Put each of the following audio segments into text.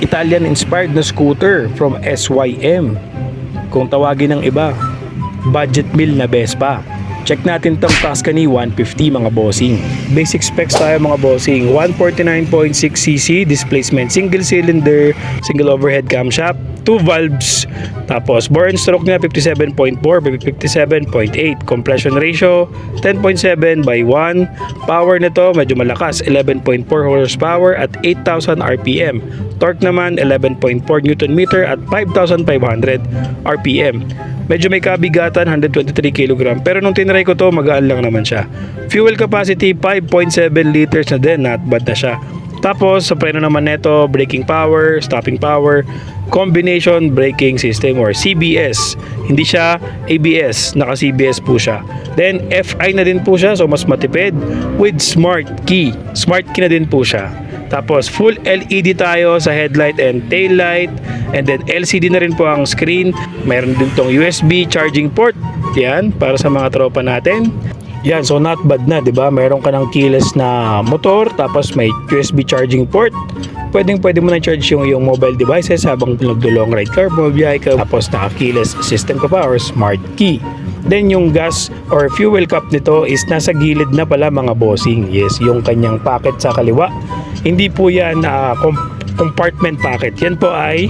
Italian-inspired na scooter from SYM. Kung tawagin ng iba, budget meal na Vespa. Check natin tong Tuscany 150 mga bossing. Basic specs tayo mga bossing. 149.6cc displacement, single cylinder, single overhead camshaft, 2 valves. Tapos bore and stroke niya 57.4 by 57.8. Compression ratio 10.7 by 1. Power nito medyo malakas, 11.4 horsepower at 8,000 RPM. Torque naman 11.4 Newton meter at 5,500 RPM. Medyo may kabigatan, 123 kg. Pero nung tinry ko to, magaan lang naman siya. Fuel capacity, 5.7 liters na din. Not bad na siya. Tapos, sa preno naman neto, braking power, stopping power, combination braking system or CBS. Hindi siya ABS, naka-CBS po siya. Then, FI na din po siya, so mas matipid. With smart key. Smart key na din po siya. Tapos full LED tayo sa headlight and tail light, and then LCD na rin po ang screen. Mayroon din tong USB charging port. Yan, para sa mga tropa natin. Yan, so not bad na, 'di ba? Mayroon ka ng keyless na motor, tapos may USB charging port. Pwede mo na charge yung mobile devices habang nagdo-long ride ka, bumibiyahe ka. Tapos naka-keyless system ka pa or smart key. Then yung gas or fuel cap nito is nasa gilid na pala mga bossing. Yes, yung kanyang packet sa kaliwa. Hindi po yan compartment packet. Yan po ay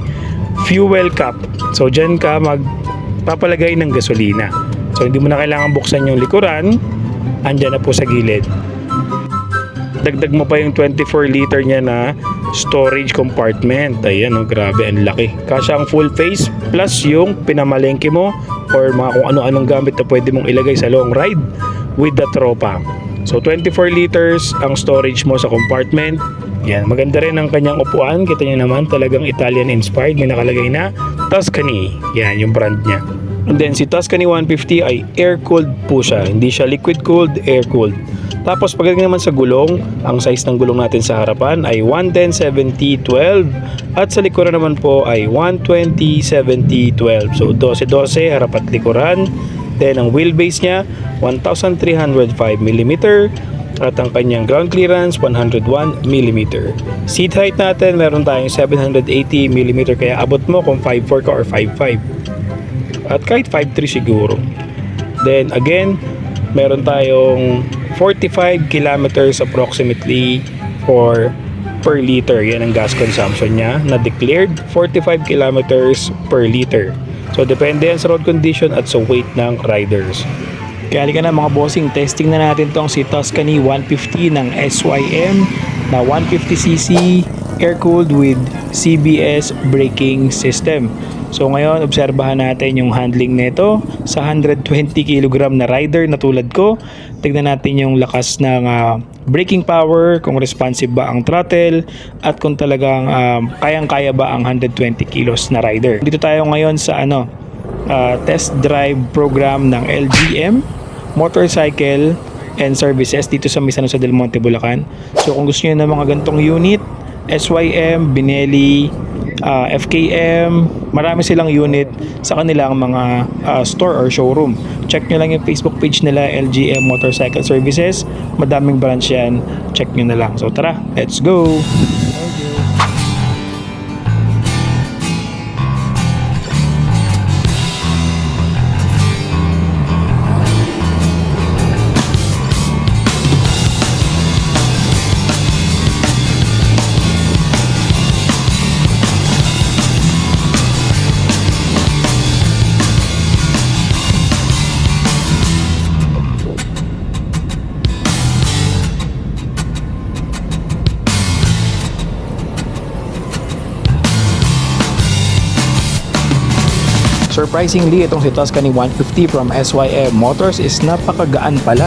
fuel cap. So dyan ka magpapalagay ng gasolina. So hindi mo na kailangan buksan yung likuran. Andyan na po sa gilid. Dagdag mo pa yung 24 liter niya na storage compartment. Ayan, oh, grabe, ang laki. Kasya ang full face plus yung pinamalengke mo or mga kung ano-anong gamit na pwede mong ilagay sa long ride with the tropa. So 24 liters ang storage mo sa compartment. Yan, maganda rin ang kanyang upuan. Kita niyo naman, talagang Italian inspired. May nakalagay na Tuscany. Yan, yung brand niya. And then si Tuscany 150 ay air-cooled po siya. Hindi siya liquid-cooled, air-cooled. Tapos pagdating naman sa gulong, ang size ng gulong natin sa harapan ay 110/70/12 at sa likuran naman po ay 120/70/12. So 12/12 harap at likuran. Then ang wheelbase niya 1,305mm at ang kanyang ground clearance 101mm. Seat height natin meron tayong 780mm kaya abot mo kung 5'4 ka or 5'5. At kahit 5'3 siguro. Then again, meron tayong 45 kilometers approximately per liter. Yan ang gas consumption niya na declared 45 kilometers per liter. So depende yan sa road condition at sa weight ng riders. Kaya halika na mga bossing, testing na natin tong si Tuscany 150 ng SYM na 150cc air-cooled with CBS braking system. So ngayon, obserbahan natin yung handling nito sa 120 kg na rider na tulad ko. Tignan natin yung lakas ng braking power, kung responsive ba ang throttle, at kung talagang kayang-kaya ba ang 120 kilos na rider. Dito tayo ngayon sa test drive program ng LGM Motorcycle and Services dito sa San Jose del Monte, Bulacan. So kung gusto niyo ng mga gantong unit, SYM, Benelli, FKM, marami silang unit sa kanilang mga store or showroom. Check nyo lang yung Facebook page nila, LGM Motorcycle Services. Madaming branch yan. Check nyo na lang. So tara, let's go! Surprisingly, itong si Tuscany 150 from SYM Motors is napakagaan pala.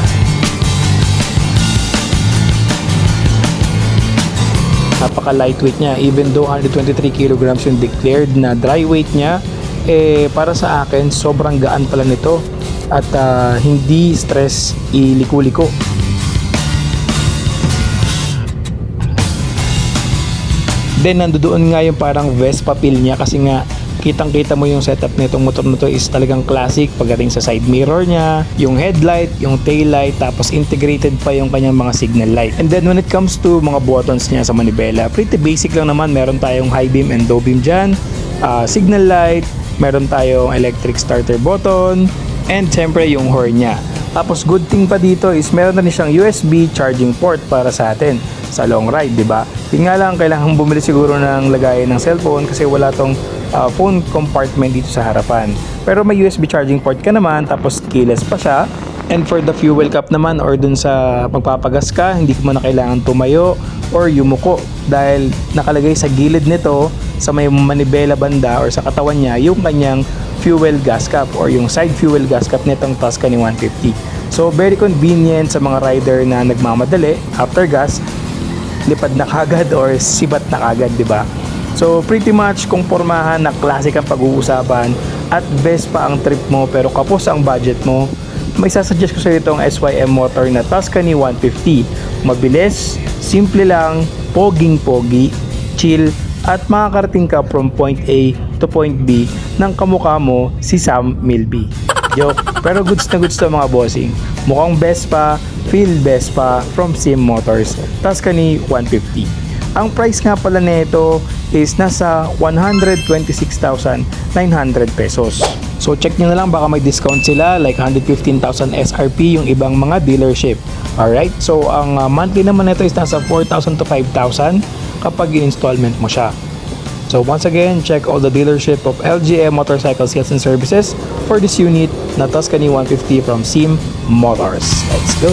Napaka lightweight niya, even though 123 kilograms yung declared na dry weight niya, para sa akin sobrang gaan pala nito at hindi stress iliko-liko. Then nandoon nga yung parang Vespa feel niya kasi nga kitang-kita mo yung setup nitong motor na to is talagang classic pagdating sa side mirror niya, yung headlight, yung tail light, tapos integrated pa yung kanyang mga signal light. And then when it comes to mga buttons niya sa manibela, pretty basic lang naman. Meron tayong high beam and low beam dyan, signal light, meron tayong electric starter button, and syempre yung horn niya. Tapos good thing pa dito is meron na rin siyang USB charging port para sa atin sa long ride, di ba? Yun nga lang, kailangan bumili siguro ng lagayan ng cellphone kasi wala tong phone compartment dito sa harapan. Pero may USB charging port ka naman, tapos keyless pa siya. And for the fuel cap naman or dun sa magpapagas ka, hindi mo na kailangan tumayo or yumuko dahil nakalagay sa gilid nito sa may manibela banda or sa katawan niya yung kanyang fuel gas cap or yung side fuel gas cap nitong Tuscany 150. So very convenient sa mga rider na nagmamadali after gas, lipad na kagad or sibat na kagad, di ba? So pretty much kung pormahan na classic ang pag-uusapan at best pa ang trip mo pero kapos ang budget mo, may sasuggest ko sa iyo itong SYM motor na Tuscany 150. Mabilis, simple lang, poging-pogi, chill, at makakarating ka from point A to point B ng kamukha mo si Sam Milby. Joke, pero goods na goods to mga bossing. Mukhang best pa, feel best pa from Sim Motors Tuscany 150. Ang price nga pala nito is nasa 126,900 pesos. So check nyo na lang, baka may discount sila like 115,000 SRP yung ibang mga dealership. Alright, so ang monthly naman nito is nasa 4,000 to 5,000 kapag in-installment mo siya. So once again, check all the dealership of LGM Motorcycle Sales and Services for this unit na Tuscany 150 from Sim Motors. Let's go!